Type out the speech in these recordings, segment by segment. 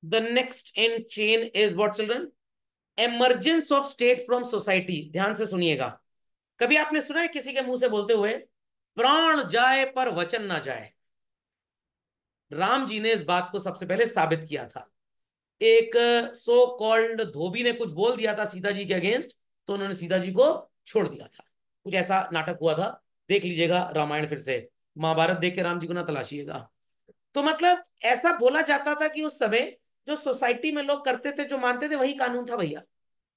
The next in chain is what children? Emergence of state from society. ध्यान से सुनिएगा। कभी आपने सुना है किसी के मुंह से बोलते हुए प्राण जाए पर वचन ना जाए? राम जी ने इस बात को सबसे पहले साबित किया था। एक सो कॉल्ड धोबी ने कुछ बोल दिया था सीता जी के अगेंस्ट, तो उन्होंने सीता जी को छोड़ दिया था। कुछ ऐसा नाटक हुआ था। देख लीजिएगा रामायण फिर से। महाभारत देख के राम जी को ना तलाशिएगा। तो मतलब ऐसा बोला जाता था कि उस समय जो सोसाइटी में लोग करते थे, जो मानते थे, वही कानून था भैया।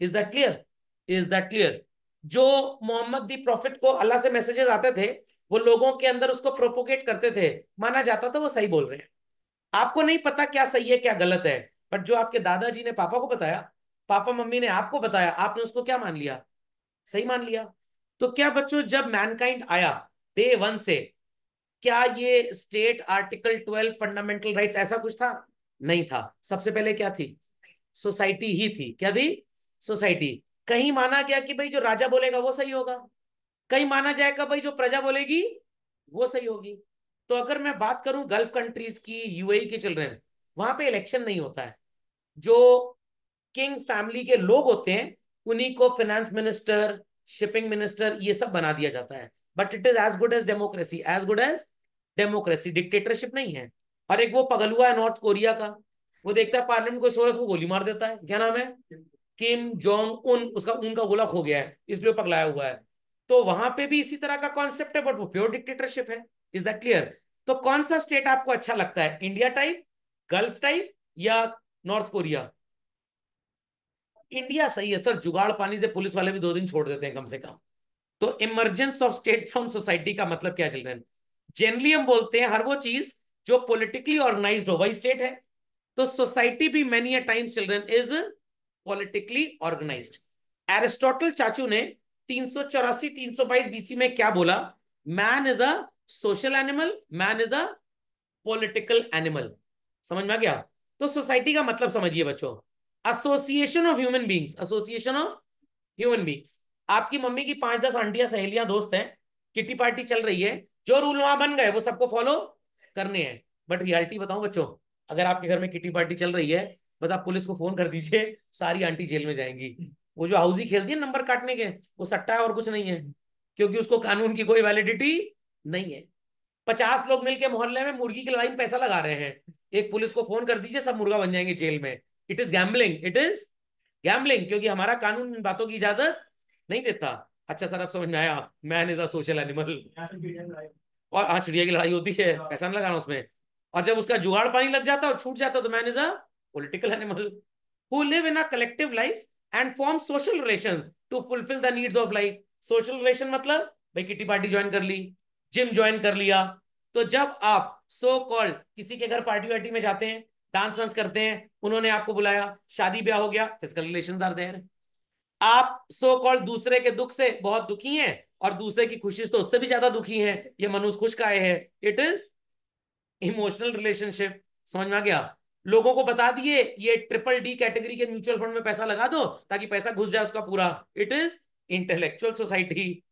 Is that clear? Is that clear? जो मोहम्मद दी प्रॉफिट को अल्लाह से मैसेजेस आते थे, वो लोगों के अंदर उसको प्रोपोगेट करते थे, माना जाता था वो सही बोल रहे हैं। आपको नहीं पता क्या सही है क्या गलत है, बट जो आपके दादाजी ने पापा को बताया, पापा मम्मी ने आपको बताया, आपने उसको क्या मान लिया? सही मान लिया। तो क्या बच्चों, जब मैनकाइंड आया डे वन से, क्या ये स्टेट आर्टिकल 12 फंडामेंटल राइट्स ऐसा कुछ था? नहीं था। सबसे पहले क्या थी? सोसाइटी ही थी। क्या थी? सोसाइटी। कहीं माना गया कि भाई जो राजा बोलेगा वो सही होगा, कहीं माना जाएगा भाई जो प्रजा बोलेगी वो सही होगी। तो अगर मैं बात करूं गल्फ कंट्रीज की, यूएई के चिल्ड्रन, वहां पे इलेक्शन नहीं होता है। जो किंग फैमिली के लोग होते हैं उन्हीं को फाइनेंस मिनिस्टर, शिपिंग मिनिस्टर, ये सब बना दिया जाता है। But it is as good as democracy, as good as democracy. Dictatorship नहीं है। और एक वो पगलुआ है नॉर्थ कोरिया का, वो देखता है पार्लियामेंट को सोरस को गोली मार देता है। क्या नाम है? Kim Jong Un. उसका उन का गोला खो गया है, इसलिए वो पगलाया हुआ है। तो वहां पे भी इसी तरह का कॉन्सेप्ट है, बट वो प्योर डिक्टेटरशिप है। Is that clear? तो कौन सा स्टेट आपको अच्छा लगता है? इंडिया टाइप, गल्फ टाइप, या नॉर्थ कोरिया? इंडिया सही है सर। जुगाड़ पानी से पुलिस वाले भी 2 दिन छोड़ देते हैं कम से कम। तो emergence of state from society का मतलब क्या चिल्ड्रन? जनरली हम बोलते हैं हर वो चीज जो पॉलिटिकली ऑर्गेनाइज्ड हो वही स्टेट है। तो सोसाइटी भी many a time children is politically organised. Aristotle चाचू ने 384 322 बीसी में क्या बोला? Man is a social animal, man is a political animal. समझ में आ गया? तो सोसाइटी का मतलब समझिए बच्चों, association of human beings, association of human beings. आपकी मम्मी की 5-10 आंटियां सहेलियां दोस्त हैं, किटी पार्टी चल रही है, जो रूल वहां बन गए वो सबको फॉलो करने हैं। बट रियलिटी बताऊं बच्चों, अगर आपके घर में किटी पार्टी चल रही है, बस आप पुलिस को फोन कर दीजिए, सारी आंटी जेल में जाएंगी। वो जो हाउसी खेलती है नंबर काटने के, वो सट्टा है और कुछ नहीं है, क्योंकि उसको कानून की कोई वैलिडिटी नहीं है। 50 लोग मिलके मोहल्ले में मुर्गी की लड़ाई में पैसा लगा रहे हैं, एक पुलिस को फोन कर दीजिए, सब मुर्गा बन जाएंगे जेल में। It is gambling, it is gambling, क्योंकि हमारा कानून इन बातों की इजाजत नहीं देता। अच्छा सर, अब समझ में आया, man is a social animal. और हाँ, चिड़िया की लड़ाई होती है, पैसा नहीं लगाना उसमें। और जब उसका जुगाड़ पानी लग जाता है और छूट जाता है, तो man is a political animal who live in a collective life and form social relations to fulfil the needs of life. Social relation मतलब भाई किटी पार्टी ज्वाइन कर ली, जिम ज्वाइन कर लिया। तो जब आप सो कॉल्ड किसी के घर पार्टी वार्टी में जाते हैं, डांस वांस करते हैं, उन्होंने आपको बुलाया, शादी ब्याह हो गया, फिजिकल रिलेशंस आर देयर। आप सो कॉल्ड दूसरे के दुख से बहुत दुखी हैं, और दूसरे की खुशी से तो उससे भी ज्यादा दुखी हैं, ये मनुष्य खुश काहे है। It is emotional relationship. समझ में आ गया? लोगों को बता दिए ये ट्रिपल डी कैटेगरी के म्यूचुअल फंड में पैसा लगा दो ताकि पैसा घुस जाए उसका पूरा। It is intellectual society.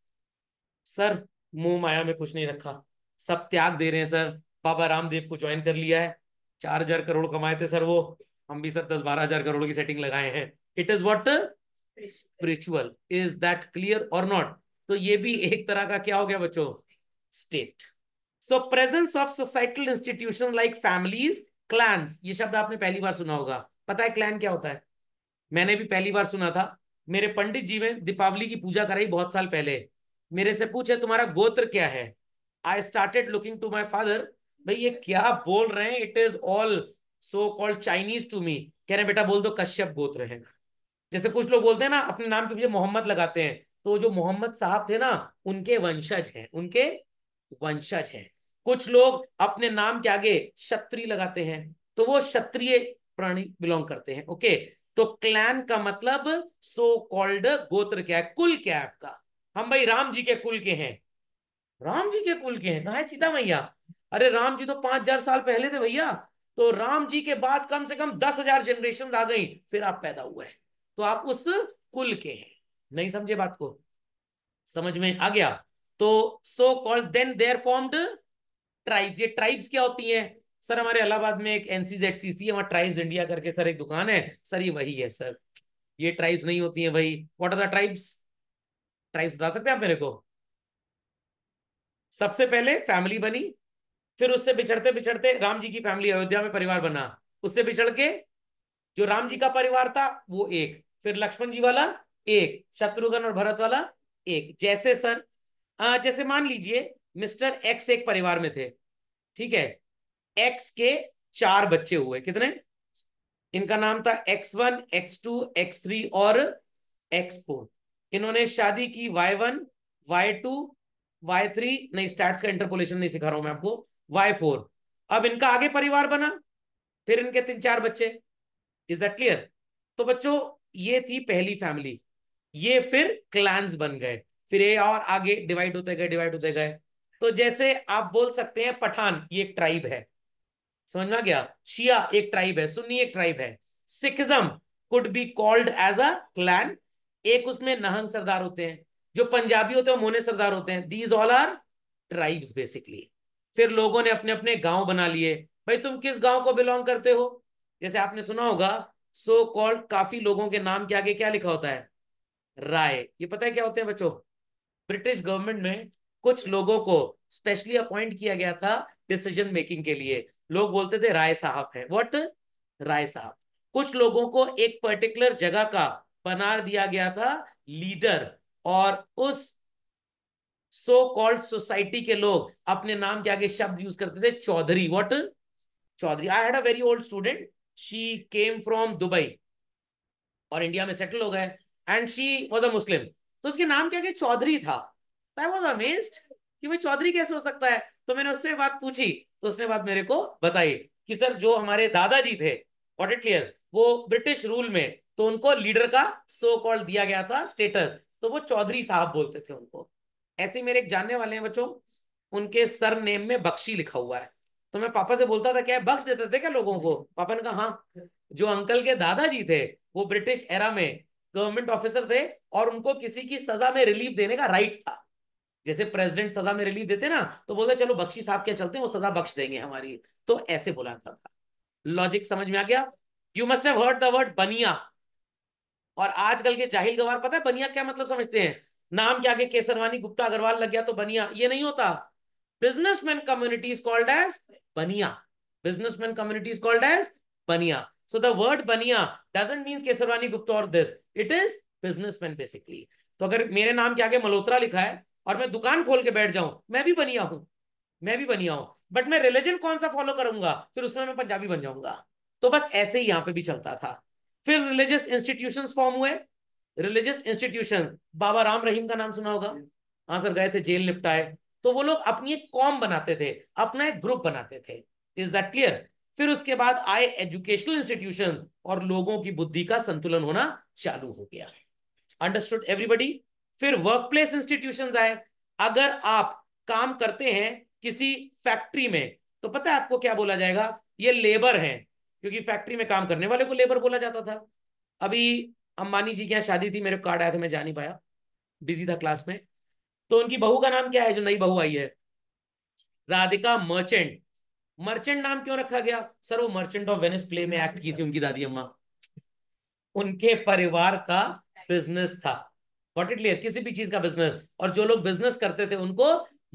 Sir, मुंह माया में कुछ नहीं रखा, सब त्याग दे रहे हैं सर। बाबा रामदेव को ज्वाइन कर लिया है, 4,000 करोड़ कमाए थे सर वो। हम भी सर 10-12 हजार करोड़ की सेटिंग लगाए हैं। It is what? Spiritual. Is that clear और नॉट? तो ये भी एक तरह का क्या हो गया बच्चों? State. So presence of societal institution like families, clans. ये शब्द आपने पहली बार सुना होगा। पता है क्लैन क्या होता है? मैंने भी पहली बार सुना था। मेरे पंडित जी ने दीपावली की पूजा कराई बहुत साल पहले, मेरे से पूछे तुम्हारा गोत्र क्या है। I started looking to my father, भाई ये क्या बोल रहे हैं, it is all so called Chinese to me. कह रहे बेटा बोल दो कश्यप गोत्र है। जैसे कुछ लोग बोलते हैं ना अपने नाम के पीछे मोहम्मद लगाते हैं, तो जो मोहम्मद साहब थे ना, उनके वंशज हैं, उनके वंशज हैं। कुछ लोग अपने नाम के आगे क्षत्रिय लगाते हैं, तो वो क्षत्रिय प्राणी बिलोंग करते हैं। ओके। तो क्लैन का मतलब सो कॉल्ड गोत्र क्या है, कुल क्या है आपका। हम भाई राम जी के कुल के हैं। राम जी के कुल के हैं? कहा है सीता मैया? अरे राम जी तो 5,000 साल पहले थे भैया। तो राम जी के बाद कम से कम 10,000 जनरेशन आ गई, फिर आप पैदा हुए हैं। तो आप उस कुल के हैं। नहीं समझे बात को? समझ में आ गया? तो so called then there formed tribes. ये ट्राइब्स क्या होती हैं? सर हमारे इलाहाबाद में एक NCZCC हमारा ट्राइब्स इंडिया करके सर एक दुकान है सर, ये वही है सर। ये ट्राइब्स नहीं होती हैं भाई। What are the tribes? Tribes बता सकते हैं आप मेरे को? सबसे पहले फैमिली बनी, फिर उससे बिछड़ते बिछड़ते राम जी की फैमिली, अयोध्या में परिवार बना। उससे बिछड़ के जो राम जी का परिवार था वो एक, फिर लक्ष्मण जी वाला एक, शत्रुघ्न और भरत वाला एक। जैसे सर जैसे मान लीजिए मिस्टर एक्स एक परिवार में थे, ठीक है। एक्स के 4 बच्चे हुए, कितने? इनका नाम था X1, X2, X3 और X4। इन्होंने शादी की Y1, Y2, Y3, नहीं स्टैट्स का इंटरपोलेशन नहीं सिखा रहा हूं मैं आपको, Y4। अब इनका आगे परिवार बना, फिर इनके 3-4 बच्चे। Is that clear? तो बच्चों ये थी पहली फैमिली, ये फिर क्लैंस बन गए, फिर ये और आगे डिवाइड होते गए, डिवाइड होते गए। तो जैसे आप बोल सकते हैं पठान ये एक ट्राइब है, समझ में आ गया? शिया एक ट्राइब है, सुन्नी एक ट्राइब है। Sikhism could be called as a clan. एक उसमें नहंग सरदार होते हैं, जो पंजाबी होते हैं वो मोने सरदार होते हैं। These all are tribes basically. फिर लोगों ने अपने अपने गांव बना लिए। भाई तुम किस गांव को बिलोंग करते हो? जैसे आपने सुना होगा सो कॉल्ड काफी लोगों के नाम के आगे क्या लिखा होता है? राय। ये पता है क्या होते हैं बच्चों? ब्रिटिश गवर्नमेंट में कुछ लोगों को स्पेशली अपॉइंट किया गया था डिसीजन मेकिंग के लिए। लोग बोलते थे राय साहब है, व्हाट? राय साहब। कुछ लोगों को एक पर्टिकुलर जगह का बना दिया गया था लीडर, और उस सो कॉल्ड सोसाइटी के लोग अपने नाम के आगे शब्द यूज करते थे Chaudhary, what? Chaudhary. I had a very old student, she came from Dubai और इंडिया में सेटल हो गए, and she was a Muslim. तो उसके नाम क्या, चौधरी था। आई वॉज अमेज्ड कि भाई चौधरी कैसे हो सकता है। तो मैंने उससे बात पूछी, तो उसने बात मेरे को बताई कि सर जो हमारे दादाजी थे, गॉट इट क्लियर, वो ब्रिटिश रूल में तो उनको लीडर का सो कॉल्ड दिया गया था स्टेटस, तो वो चौधरी साहब बोलते थे उनको। ऐसे मेरे एक जानने वाले हैं बच्चों, उनके सर नेम में बख्शी लिखा हुआ है। तो मैं पापा से बोलता था क्या है, बख्श देते थे क्या लोगों को? पापा ने कहा हाँ। जो अंकल के दादाजी थे वो ब्रिटिश एरा में गवर्नमेंट ऑफिसर थे, और उनको किसी की सजा में रिलीफ देने का राइट था। जैसे प्रेसिडेंट सजा में रिलीफ देते ना, तो बोलते चलो बख्शी साहब क्या चलते हैं, वो सजा बख्श देंगे हमारी। तो ऐसे बोला था। लॉजिक समझ में आ गया? You must have heard the word बनिया। और आजकल के जाहिल गवार पता है बनिया क्या मतलब समझते हैं? नाम के आगे केसरवानी गुप्ता अग्रवाल लग गया तो बनिया, ये नहीं होता। Businessman community is called as Bania. Businessman community is called as Bania. So the word बनिया doesn't mean केसरवानी गुप्ता और this. It is businessman basically. तो अगर मेरे नाम के आगे मल्होत्रा लिखा है और मैं दुकान खोल के बैठ जाऊं, मैं भी बनिया हूं। मैं भी बनिया हूं, बट मैं रिलीजन कौन सा फॉलो करूंगा, फिर उसमें मैं पंजाबी बन जाऊंगा। तो बस ऐसे ही यहां पे भी चलता था। फिर रिलीजियस इंस्टीट्यूशंस फॉर्म हुए। रिलीजियस इंस्टीट्यूशन, बाबा राम रहीम का नाम सुना होगा। हाँ सर, गए थे जेल निपटाए। तो वो लोग अपनी एक कॉम बनाते थे, अपना एक ग्रुप बनाते थे। Is that clear? फिर उसके बाद आए एजुकेशनल इंस्टीट्यूशन, और लोगों की बुद्धि का संतुलन होना चालू हो गया। Understood everybody? फिर वर्क प्लेस इंस्टीट्यूशन आए। अगर आप काम करते हैं किसी फैक्ट्री में, तो पता है आपको क्या बोला जाएगा? ये लेबर है, क्योंकि फैक्ट्री में काम करने वाले को लेबर बोला जाता था। अभी अंबानी जी के यहाँ शादी थी, मेरे कार्ड आया था, मैं जा नहीं पाया, बिजी था क्लास में। तो उनकी बहू का नाम क्या है, जो नई बहू आई है? राधिका मर्चेंट। मर्चेंट नाम क्यों रखा गया? सर वो मर्चेंट ऑफ वेनिस प्ले में एक्ट की थी उनकी दादी अम्मा। उनके परिवार का बिजनेस था। What it clear? किसी भी चीज का बिजनेस, और जो लोग बिजनेस करते थे उनको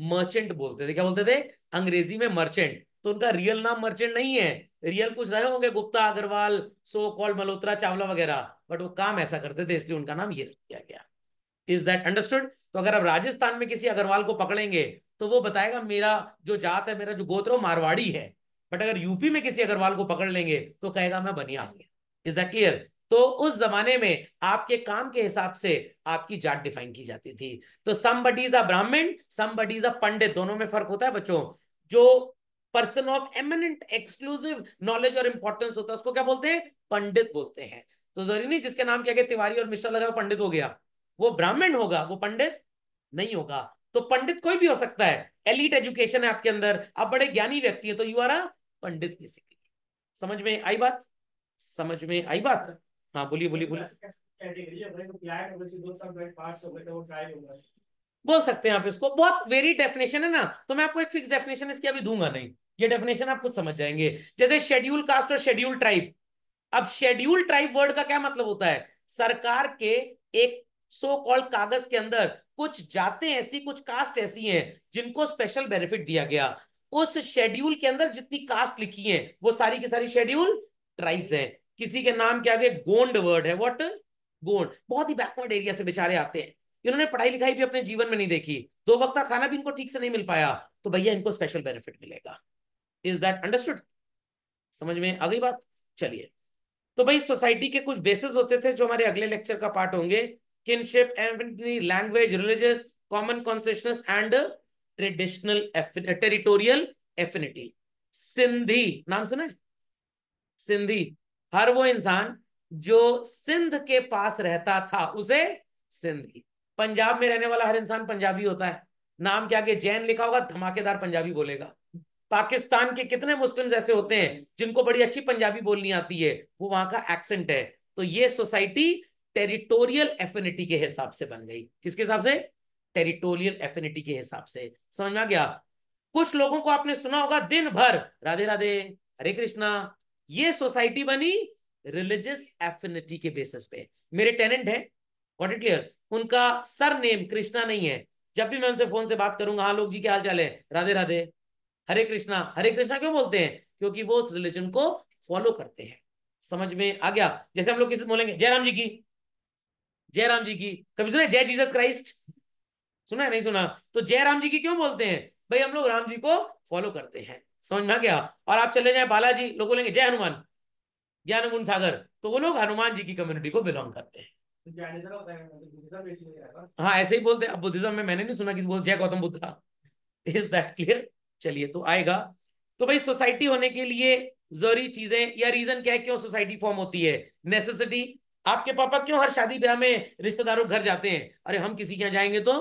मर्चेंट बोलते थे। क्या बोलते थे अंग्रेजी में? मर्चेंट। तो उनका रियल नाम मर्चेंट नहीं है। रियल कुछ रहे होंगे, गुप्ता अग्रवाल, सो कॉल मल्होत्रा चावला वगैरह, बट वो काम ऐसा करते थे इसलिए उनका नाम ये रख दिया गया। Is that understood? तो अगर आप राजस्थान में किसी अग्रवाल को पकड़ेंगे तो वो बताएगा मेरा जो जात है, मेरा जो गोत्र है वो मारवाड़ी है। बट अगर यूपी में किसी अग्रवाल को पकड़ लेंगे तो कहेगा मैं बनिया हूं। Is that clear? तो उस जमाने में आपके काम के हिसाब से आपकी जात डिफाइन की जाती थी। तो समबडी इज अ ब्राह्मण, समबडी इज अ पंडित, दोनों में फर्क होता है बच्चों। जो person of eminent exclusive knowledge और इंपॉर्टेंस होता है उसको क्या बोलते हैं? पंडित बोलते हैं। तो जरूरी नहीं जिसके नाम के आगे तिवारी और मिश्रा लगा पंडित हो गया वो ब्राह्मण होगा, वो पंडित नहीं होगा। तो पंडित कोई भी हो सकता है। एलिट एजुकेशन है आपके अंदर, आप बड़े ज्ञानी व्यक्ति हैं, तो you are a pandit basically. समझ में आई बात? समझ में आई बात? हाँ बोलिए बोलिए बोलिए। बोल सकते हैं आप इसको, बहुत वेरी डेफिनेशन है ना, तो मैं आपको एक फिक्स डेफिनेशन इसकी अभी दूंगा नहीं। ये डेफिनेशन आप खुद समझ जाएंगे। जैसे शेड्यूल कास्ट और शेड्यूल ट्राइब। अब शेड्यूल ट्राइब वर्ड का क्या मतलब होता है? सरकार के एक सो कॉल्ड कागज के अंदर कुछ जातें ऐसी, कुछ कास्ट ऐसी हैं जिनको स्पेशल बेनिफिट दिया गया। उस शेड्यूल के अंदर जितनी कास्ट लिखी है वो सारी की सारी शेड्यूल ट्राइब्स हैं। किसी के नाम के आगे गोंड वर्ड है, व्हाट? गोंड। बहुत ही बैकवर्ड एरिया से बेचारे आते हैं, इन्होंने पढ़ाई लिखाई भी अपने जीवन में नहीं देखी, दो वक्त का खाना भी इनको ठीक से नहीं मिल पाया, तो भैया इनको स्पेशल बेनिफिट मिलेगा। Is that understood? समझ में आ गई बात? चलिए, तो भाई सोसाइटी के कुछ बेसिस होते थे जो हमारे अगले लेक्चर का पार्ट होंगे। Kinship, affinity, language, religious, common consciousness and traditional territorial affinity. Sindhi नाम सुना है? सिंधी, हर वो इंसान जो सिंध के पास रहता था उसे सिंधी। पंजाब में रहने वाला हर इंसान पंजाबी होता है, नाम के आगे जैन लिखा होगा धमाकेदार पंजाबी बोलेगा। पाकिस्तान के कितने मुस्लिम्स ऐसे होते हैं जिनको बड़ी अच्छी पंजाबी बोलनी आती है, वो वहां का एक्सेंट है। तो ये सोसाइटी टेरिटोरियल एफिनिटी के हिसाब से बन गई। किसके हिसाब से? टेरिटोरियल एफिनिटी के हिसाब से। समझ में आ गया? कुछ लोगों को आपने सुना होगा दिन भर राधे राधे, हरे कृष्णा। ये सोसाइटी बनी रिलीजियस एफिनिटी के बेसिस पे। मेरे टेनेंट है, व्हाट इट क्लियर, उनका सर नेम कृष्णा नहीं है। जब भी मैं उनसे फोन से बात करूंगा, हाँ लोग जी क्या हाल चाल है, राधे राधे, हरे कृष्णा। हरे कृष्णा क्यों बोलते हैं? क्योंकि वो उस रिलीजन को फॉलो करते हैं। समझ में आ गया? जैसे हम लोग किसी बोलेंगे जयराम जी की, जयराम जी की, कभी सुना है जय जीसस क्राइस्ट? सुना है? नहीं सुना? तो जयराम जी की क्यों बोलते हैं? भाई हम लोग राम जी को फॉलो करते हैं। समझ में आ गया? और आप चले जाए बालाजी, लोग बोलेंगे जय हनुमान, ज्ञान गुण सागर, तो वो लोग हनुमान जी की कम्युनिटी को बिलोंग करते हैं। हाँ ऐसे ही बोलते हैं। अब बुद्धिज्म में मैंने नहीं सुना किसी बोल जय Gautam Buddha. Is that clear? चलिए, तो आएगा। तो भाई सोसाइटी होने के लिए जरूरी चीजें या रीजन क्या है क्यों सोसाइटी फॉर्म होती है? नेसेसिटी। आपके पापा क्यों हर शादी ब्याह में रिश्तेदारों के घर जाते हैं? अरे हम किसी के यहाँ जाएंगे तो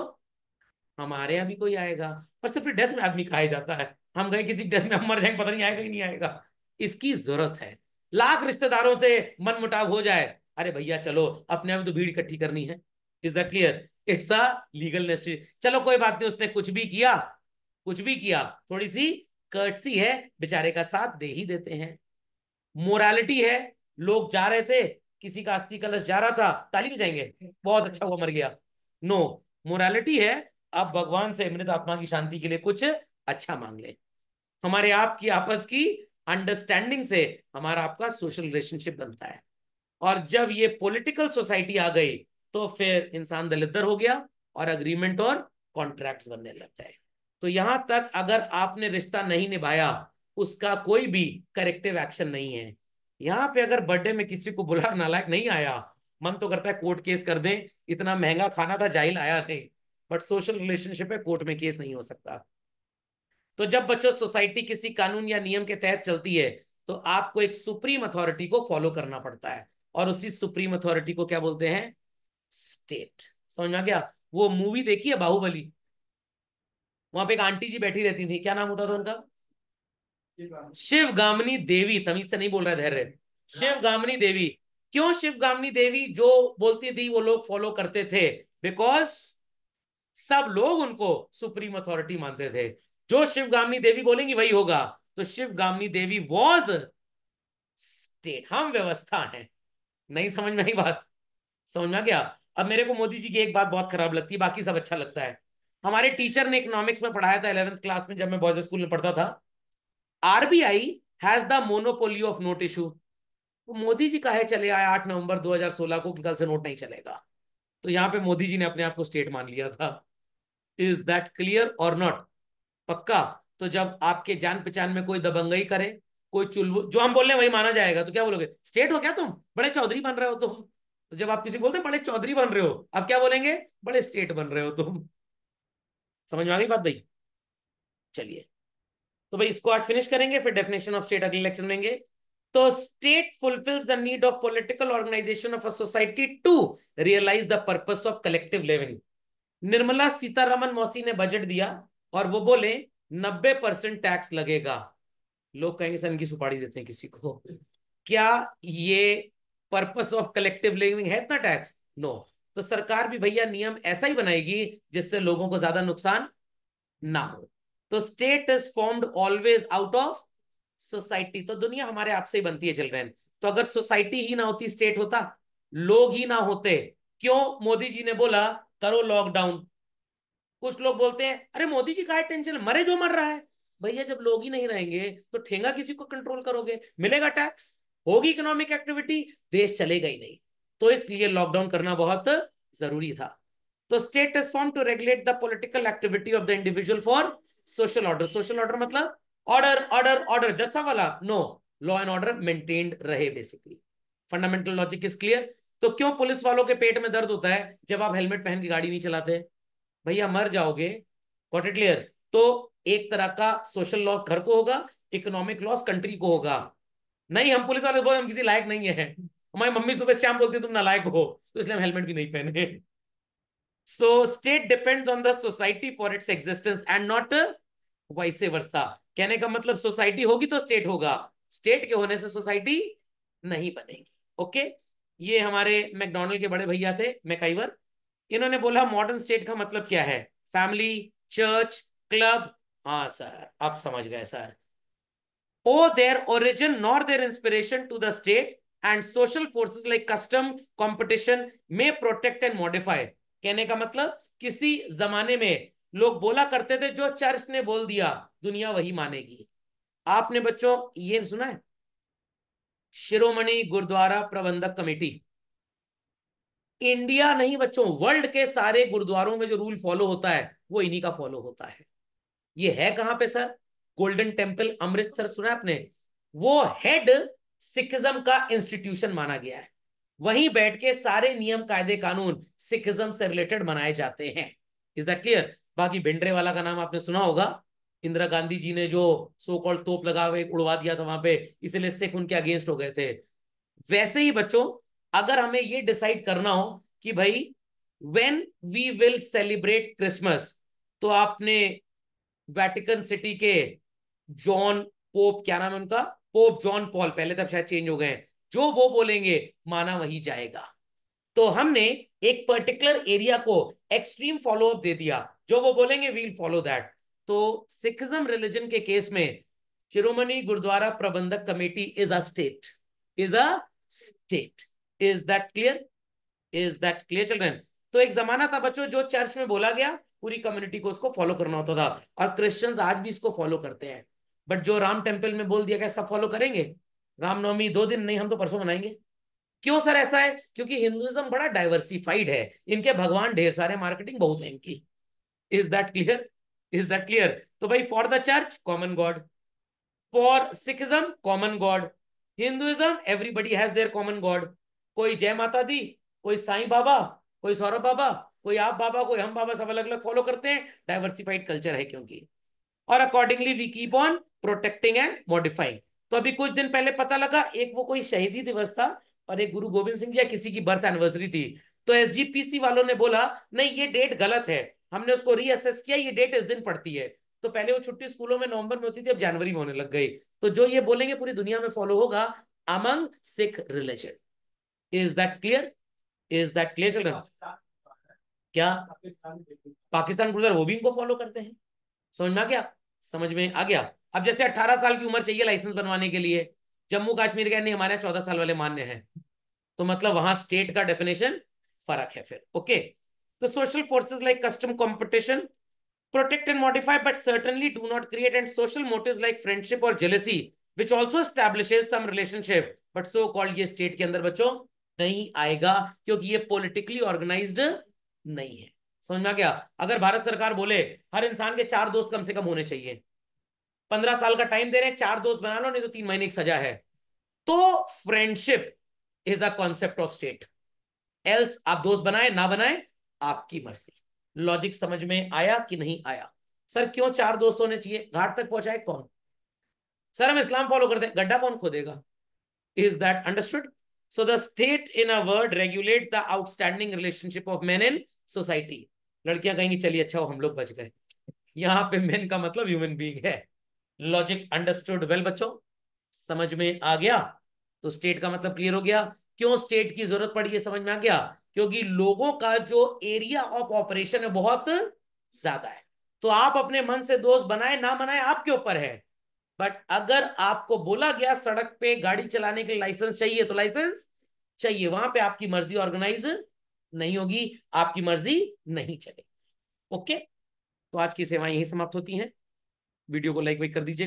हमारे यहाँ भी कोई आएगा। पर सिर्फ डेथ में आदमी खाया जाता है, हम गए किसी डेथ में हम मर जाएंगे, पता नहीं आएगा ही नहीं आएगा। इसकी जरूरत है। लाख रिश्तेदारों से मन मुटाव हो जाए, अरे भैया चलो, अपने आप तो भीड़ इकट्ठी करनी है। Is that clear? It's a legal necessity. चलो कोई बात नहीं, उसने कुछ भी किया, कुछ भी किया, थोड़ी सी कर्टसी है, बेचारे का साथ दे ही देते हैं। मोरालिटी है, लोग जा रहे थे, किसी का अस्थि कलश जा रहा था, ताली बजाएंगे, बहुत अच्छा हुआ मर गया। नो, मोरालिटी है आप भगवान से मृत आत्मा की शांति के लिए कुछ अच्छा मांग ले। हमारे आपकी आपस की अंडरस्टैंडिंग से हमारा आपका सोशल रिलेशनशिप बनता है। और जब ये पॉलिटिकल सोसाइटी आ गई तो फिर इंसान दलिद्दर हो गया और अग्रीमेंट और कॉन्ट्रैक्ट्स बनने लग गए। तो यहां तक अगर आपने रिश्ता नहीं निभाया, उसका कोई भी करेक्टिव एक्शन नहीं है। यहां पे अगर बर्थडे में किसी को बुला नालायक नहीं आया, मन तो करता है कोर्ट केस कर दें, इतना महंगा खाना था जाहिल आया नहीं। बट सोशल रिलेशनशिप है, कोर्ट में केस नहीं हो सकता। तो जब बच्चों सोसाइटी किसी कानून या नियम के तहत चलती है, तो आपको एक सुप्रीम अथॉरिटी को फॉलो करना पड़ता है, और उसी सुप्रीम अथॉरिटी को क्या बोलते हैं? स्टेट। समझ में आ गया? वो मूवी देखी है बाहुबली? वहां पे एक आंटी जी बैठी रहती थी, क्या नाम होता था उनका? शिवगामिनी देवी। तमीज से नहीं बोल रहा, धैर्य। शिवगामिनी देवी। क्यों शिवगामिनी देवी जो बोलती थी वो लोग फॉलो करते थे? बिकॉज सब लोग उनको सुप्रीम अथॉरिटी मानते थे। जो शिवगामिनी देवी बोलेंगी वही होगा। तो शिवगामिनी देवी वॉज स्टेट, हम व्यवस्था है। नहीं समझ में आई बात? समझ में आ गया? अब मेरे को मोदी जी की एक बात बहुत खराब लगती है, बाकी सब अच्छा लगता है। हमारे टीचर ने इकोनॉमिक्स में पढ़ाया था 11th क्लास में, जब मैं बॉयज स्कूल में पढ़ता था। RBI has the monopoly of note issue. तो मोदी जी काहे चले आए 8 नवंबर 2016 को कि कल से नोट नहीं चलेगा? तो यहां पे मोदी जी ने अपने आप को स्टेट मान लिया था। इज दैट क्लियर और नॉट? पक्का? तो जब आपके जान पहचान में कोई दबंगई करे, कोई चुलबुल, जो हम बोल रहे हैं वही माना जाएगा, तो क्या बोलोगे? स्टेट हो क्या तुम? बड़े चौधरी बन रहे हो तुम। तो जब आप किसी बोलते हैं बड़े चौधरी बन रहे हो, आप क्या बोलेंगे? बड़े स्टेट बन रहे हो तुम। समझ में आ गई बात भाई? चलिए, तो भाई इसको आज फिनिश करेंगे, फिर डेफिनेशन ऑफ स्टेट अगले लेक्चर में लेंगे। तो state fulfils the need of political organisation of a society to realise the purpose of collective living. Nirmala Sitharaman मौसी ने बजट दिया और वो बोले 90% टैक्स लगेगा। लोग कहेंगे सन की सुपारी देते हैं किसी को। क्या ये पर्पस ऑफ कलेक्टिव लिविंग है इतना टैक्स? नो। तो सरकार भी भैया नियम ऐसा ही बनाएगी जिससे लोगों को ज्यादा नुकसान ना हो। तो state is formed always out of society. तो दुनिया हमारे आप से ही बनती है चिल्ड्रन। तो अगर सोसाइटी ही ना होती स्टेट होता, लोग ही ना होते। क्यों मोदी जी ने बोला करो लॉकडाउन? कुछ लोग बोलते हैं अरे मोदी जी का टेंशन है, मरे जो मर रहा है। भैया जब लोग ही नहीं रहेंगे तो ठेंगा किसी को कंट्रोल करोगे? मिलेगा टैक्स, होगी इकोनॉमिक एक्टिविटी, देश चलेगा ही नहीं। तो इसलिए लॉकडाउन करना बहुत जरूरी था। तो state is form to regulate the political activity of the individual for social order. Social order मतलब ऑर्डर ऑर्डर ऑर्डर, जैसा वाला no, law and order maintained रहे basically. Fundamental logic is clear. तो क्यों पुलिस वालों के पेट में दर्द होता है जब आप हेलमेट पहन के गाड़ी नहीं चलाते? भैया मर जाओगे। Got it clear? तो एक तरह का सोशल लॉस घर को होगा, इकोनॉमिक लॉस कंट्री को होगा। नहीं, हम पुलिस वाले बोले हम किसी लायक नहीं है, हमारी मम्मी सुबह शाम बोलती है तुम नालायक हो, तो इसलिए हम हेलमेट भी नहीं पहने। So state depends on the society for its existence and not vice versa. कहने का मतलब सोसाइटी होगी तो स्टेट होगा, स्टेट के होने से सोसाइटी नहीं बनेगी। ओके, ये हमारे मैकडॉनल्ड के बड़े भैया थे मैकाइवर। इन्होंने बोला मॉडर्न स्टेट का मतलब क्या है? Family, church, club. हाँ सर, आप समझ गए sir. Owe their origin nor their inspiration to the state and social forces like custom competition में प्रोटेक्ट एंड मॉडिफाई। कहने का मतलब किसी जमाने में लोग बोला करते थे जो चर्च ने बोल दिया दुनिया वही मानेगी। आपने बच्चों ये सुना है शिरोमणि गुरुद्वारा प्रबंधक कमेटी? इंडिया नहीं बच्चों, वर्ल्ड के सारे गुरुद्वारों में जो रूल फॉलो होता है वो इन्हीं का फॉलो होता है। ये है कहां पे सर? गोल्डन टेम्पल अमृतसर, सुना आपने? वो हेड सिखिज्म का इंस्टीट्यूशन माना गया है। वहीं बैठ के सारे नियम कायदे कानून सिखिज्म से रिलेटेड बनाए जाते हैं। Is that clear? बाकी भिंडरे वाला का नाम आपने सुना होगा। इंदिरा गांधी जी ने जो सो कॉल्ड तोप लगा हुए उड़वा दिया था वहां पे, इसलिए सिख उनके अगेंस्ट हो गए थे। वैसे ही बच्चों, अगर हमें ये डिसाइड करना हो कि भाई when we will celebrate Christmas, तो आपने वेटिकन सिटी के जॉन पोप, क्या नाम है उनका, पोप जॉन पॉल, पहले तब शायद चेंज हो गए हैं, जो वो बोलेंगे माना वही जाएगा। तो हमने एक पर्टिकुलर एरिया को एक्सट्रीम फॉलो अप दे दिया, जो वो बोलेंगे वील फॉलो दैट। तो सिखिज्म रिलीजन के केस में शिरोमणि गुरुद्वारा प्रबंधक committee is a state, is a state. Is that clear? Is that clear children? तो एक जमाना था बच्चों जो चर्च में बोला गया पूरी कम्युनिटी को उसको फॉलो करना होता था, और क्रिश्चियंस आज भी इसको फॉलो करते हैं। बट जो राम टेम्पल में बोल दिया गया सब फॉलो करेंगे। रामनवमी 2 दिन नहीं, हम तो परसों मनाएंगे। क्यों सर ऐसा है? क्योंकि हिंदुइज्म बड़ा डाइवर्सिफाइड है, इनके भगवान ढेर सारे, मार्केटिंग बहुत है इनकी। Is that clear? Is that clear? तो भाई for the church common God, for Sikhism common God, Hinduism everybody has their common God. कोई जय माता दी, कोई साईं बाबा, कोई सौरभ बाबा, कोई आप बाबा, कोई हम बाबा, सब अलग अलग फॉलो करते हैं। डाइवर्सिफाइड कल्चर है क्योंकि, और accordingly we keep on protecting and modifying. तो अभी कुछ दिन पहले पता लगा एक वो कोई शहीदी दिवस था और एक गुरु गोविंद सिंह जी या किसी की बर्थ एनिवर्सरी थी। तो एसजीपीसी वालों ने बोला नहीं ये डेट गलत है, हमने उसको रीअसेस किया, ये डेट इस दिन पड़ती है। तो पहले वो छुट्टी स्कूलों में नवंबर में होती थी, अब जनवरी में होने लग गई। तो जो ये बोलेंगे पूरी दुनिया में फॉलो होगा among Sikh religion. Is that clear? Is that clear children? क्या पाकिस्तान गुरुद्वारा वो भी इनको फॉलो करते हैं? समझ में आ गया? समझ में आ गया? अब जैसे 18 साल की उम्र चाहिए लाइसेंस बनवाने के लिए, जम्मू कश्मीर के नहीं, हमारे यहाँ 14 साल वाले मान्य है। तो मतलब वहां स्टेट का डेफिनेशन फर्क है फिर। ओके, तो social forces like custom competition protect and modify but certainly do not create, and social motives like friendship or jealousy which also establishes some relationship but so called ये state के अंदर बच्चों नहीं आएगा, क्योंकि ये politically organized नहीं है। समझ में आ गया? अगर भारत सरकार बोले हर इंसान के 4 दोस्त कम से कम होने चाहिए, 15 साल का टाइम दे रहे हैं, 4 दोस्त बना लो नहीं तो 3 महीने की सजा है, तो friendship is a concept of state. Else आप दोस्त बनाए ना बनाए आपकी मर्जी। लॉजिक समझ में आया कि नहीं आया? सर क्यों 4 दोस्त होने चाहिए? घाट तक पहुंचाए कौन? सर हम इस्लाम फॉलो करते हैं, गड्ढा कौन खोदेगा? Is that understood? So the state in a word regulate the outstanding relationship of men in society. लड़कियां कहेंगी चलिए अच्छा हो हम लोग बच गए, यहां पे मेन का मतलब ह्यूमन बीइंग है। लॉजिक अंडरस्टूड वेल बच्चों? समझ में आ गया? तो स्टेट का मतलब क्लियर हो गया। क्यों स्टेट की जरूरत पड़ी है समझ में आ गया? क्योंकि लोगों का जो एरिया ऑफ ऑपरेशन है बहुत ज्यादा है। तो आप अपने मन से दोस्त बनाए ना बनाए आपके ऊपर है। बट अगर आपको बोला गया सड़क पे गाड़ी चलाने के लिए लाइसेंस चाहिए तो लाइसेंस चाहिए, वहां पे आपकी मर्जी ऑर्गेनाइज नहीं होगी, आपकी मर्जी नहीं चलेगी। ओके, तो आज की सेवाएं यही समाप्त होती हैं। वीडियो को लाइक वाइक कर दीजिएगा।